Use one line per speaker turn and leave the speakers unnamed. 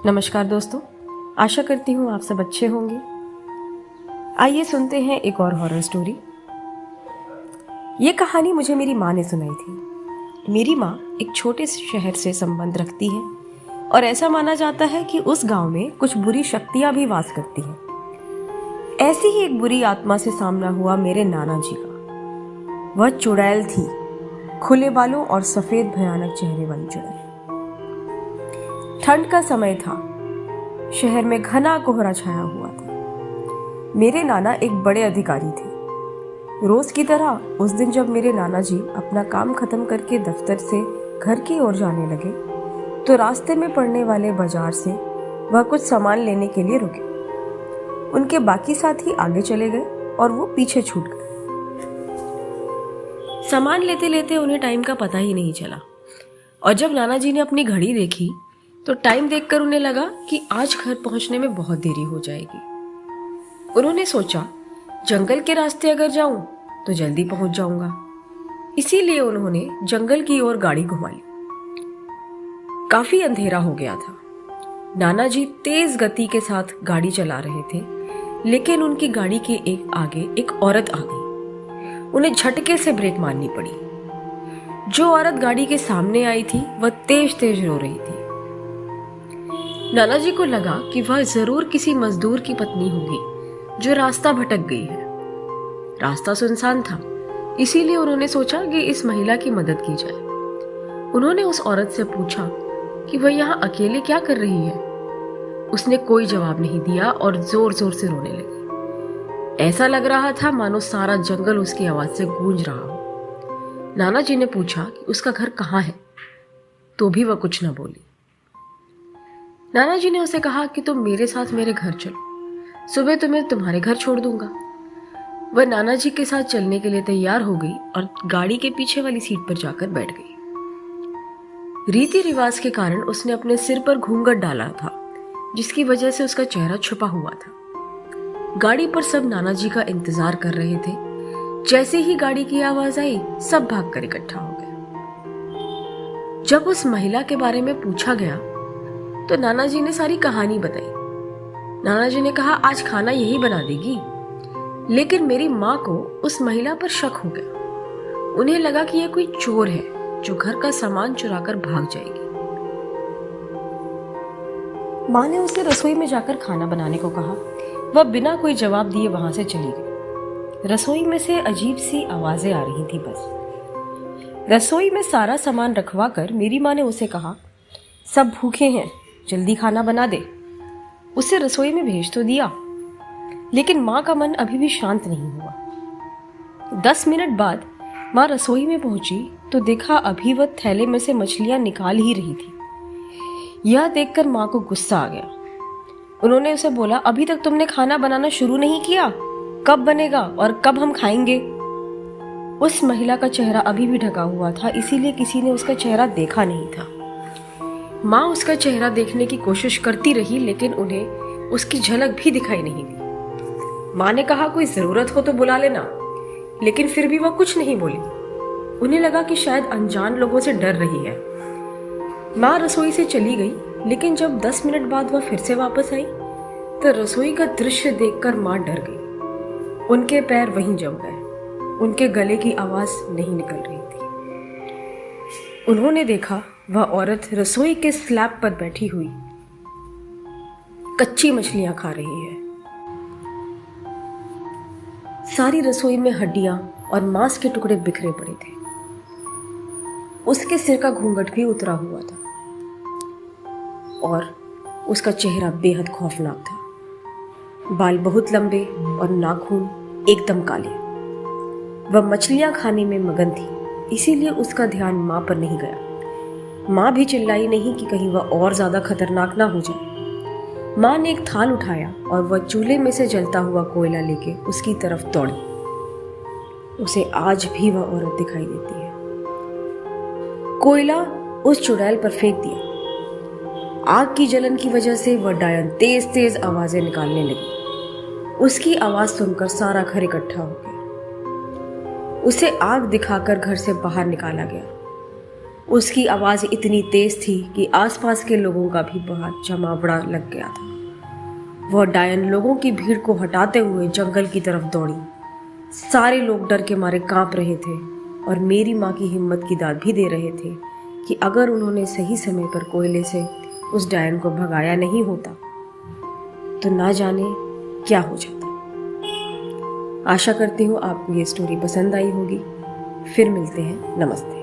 नमस्कार दोस्तों, आशा करती हूँ आप सब अच्छे होंगे। आइए सुनते हैं एक और हॉरर स्टोरी। ये कहानी मुझे मेरी माँ ने सुनाई थी। मेरी माँ एक छोटे शहर से संबंध रखती है और ऐसा माना जाता है कि उस गांव में कुछ बुरी शक्तियां भी वास करती हैं। ऐसी ही एक बुरी आत्मा से सामना हुआ मेरे नाना जी का। वह चुड़ैल थी, खुले बालों और सफेद भयानक चेहरे वाली चुड़ैल। ठंड का समय था, शहर में घना कोहरा छाया हुआ था। मेरे नाना एक बड़े अधिकारी थे। रोज की तरह उस दिन जब मेरे नाना जी अपना काम खत्म करके दफ्तर से घर की ओर जाने लगे तो रास्ते में पड़ने वाले बाजार से वह कुछ सामान लेने के लिए रुके। उनके बाकी साथी आगे चले गए और वो पीछे छूट गए। सामान लेते लेते उन्हें टाइम का पता ही नहीं चला और जब नाना जी ने अपनी घड़ी देखी तो टाइम देखकर उन्हें लगा कि आज घर पहुंचने में बहुत देरी हो जाएगी। उन्होंने सोचा जंगल के रास्ते अगर जाऊं तो जल्दी पहुंच जाऊंगा। इसीलिए उन्होंने जंगल की ओर गाड़ी घुमा ली। काफी अंधेरा हो गया था। नाना जी तेज गति के साथ गाड़ी चला रहे थे, लेकिन उनकी गाड़ी के आगे एक औरत आ गई। उन्हें झटके से ब्रेक मारनी पड़ी। जो औरत गाड़ी के सामने आई थी वह तेज तेज रो रही थी। नाना जी को लगा कि वह जरूर किसी मजदूर की पत्नी होगी जो रास्ता भटक गई है। रास्ता सुनसान था, इसीलिए उन्होंने सोचा कि इस महिला की मदद की जाए। उन्होंने उस औरत से पूछा कि वह यहाँ अकेले क्या कर रही है। उसने कोई जवाब नहीं दिया और जोर जोर से रोने लगी। ऐसा लग रहा था मानो सारा जंगल उसकी आवाज से गूंज रहा हो। नाना जी ने पूछा कि उसका घर कहाँ है, तो भी वह कुछ न बोली। नाना जी ने उसे कहा कि तुम मेरे साथ मेरे घर चलो, सुबह तुम्हें तुम्हारे घर छोड़ दूंगा। वह नाना जी के साथ चलने के लिए तैयार हो गई और गाड़ी के पीछे वाली सीट पर जाकर बैठ गई। रीति रिवाज के कारण उसने अपने सिर पर घूंघट डाला था, जिसकी वजह से उसका चेहरा छुपा हुआ था। गाड़ी पर सब नाना जी का इंतजार कर रहे थे। जैसे ही गाड़ी की आवाज आई, सब भागकर इकट्ठा हो गए। जब उस महिला के बारे में पूछा गया तो नाना जी ने सारी कहानी बताई। नाना जी ने कहा आज खाना यही बना देगी, लेकिन मेरी माँ को उस महिला पर शक हो गया। उन्हें लगा कि यह कोई चोर है जो घर का सामान चुराकर भाग जाएगी। माँ ने उसे रसोई में जाकर खाना बनाने को कहा। वह बिना कोई जवाब दिए वहां से चली गई। रसोई में से अजीब सी आवाजें आ रही थी। बस रसोई में सारा सामान रखवा कर मेरी माँ ने उसे कहा, सब भूखे हैं, जल्दी खाना बना दे। उसे रसोई में भेज तो दिया, लेकिन माँ का मन अभी भी शांत नहीं हुआ। 10 मिनट बाद माँ रसोई में पहुंची तो देखा अभी वह थैले में से मछलियां निकाल ही रही थी। यह देखकर माँ को गुस्सा आ गया। उन्होंने उसे बोला, अभी तक तुमने खाना बनाना शुरू नहीं किया, कब बनेगा और कब हम खाएंगे। उस महिला का चेहरा अभी भी ढका हुआ था, इसीलिए किसी ने उसका चेहरा देखा नहीं था। माँ उसका चेहरा देखने की कोशिश करती रही, लेकिन उन्हें उसकी झलक भी दिखाई नहीं दी। माँ ने कहा कोई जरूरत हो तो बुला लेना, लेकिन फिर भी वह कुछ नहीं बोली। उन्हें लगा कि शायद अनजान लोगों से डर रही है। माँ रसोई से चली गई, लेकिन जब 10 मिनट बाद वह फिर से वापस आई तो रसोई का दृश्य देखकर माँ डर गई। उनके पैर वहीं जम गए। उनके गले की आवाज नहीं निकल रही थी। उन्होंने देखा वह औरत रसोई के स्लैब पर बैठी हुई कच्ची मछलियां खा रही है। सारी रसोई में हड्डियां और मांस के टुकड़े बिखरे पड़े थे। उसके सिर का घूंघट भी उतरा हुआ था और उसका चेहरा बेहद खौफनाक था। बाल बहुत लंबे और नाखून एकदम काले। वह मछलियां खाने में मगन थी, इसीलिए उसका ध्यान माँ पर नहीं गया। माँ भी चिल्लाई नहीं कि कहीं वह और ज्यादा खतरनाक ना हो जाए। माँ ने एक थाल उठाया और वह चूल्हे में से जलता हुआ कोयला लेके उसकी तरफ दौड़ी। उसे आज भी वह औरत दिखाई देती है। कोयला उस चुड़ैल पर फेंक दिया। आग की जलन की वजह से वह डायन तेज तेज आवाजें निकालने लगी। उसकी आवाज सुनकर सारा घर इकट्ठा हो गया। उसे आग दिखाकर घर से बाहर निकाला गया। उसकी आवाज़ इतनी तेज थी कि आसपास के लोगों का भी बहुत जमावड़ा लग गया था। वह डायन लोगों की भीड़ को हटाते हुए जंगल की तरफ दौड़ी। सारे लोग डर के मारे कांप रहे थे और मेरी माँ की हिम्मत की दाद भी दे रहे थे कि अगर उन्होंने सही समय पर कोयले से उस डायन को भगाया नहीं होता तो ना जाने क्या हो जाता। आशा करती हूँ आपको ये स्टोरी पसंद आई होगी। फिर मिलते हैं। नमस्ते।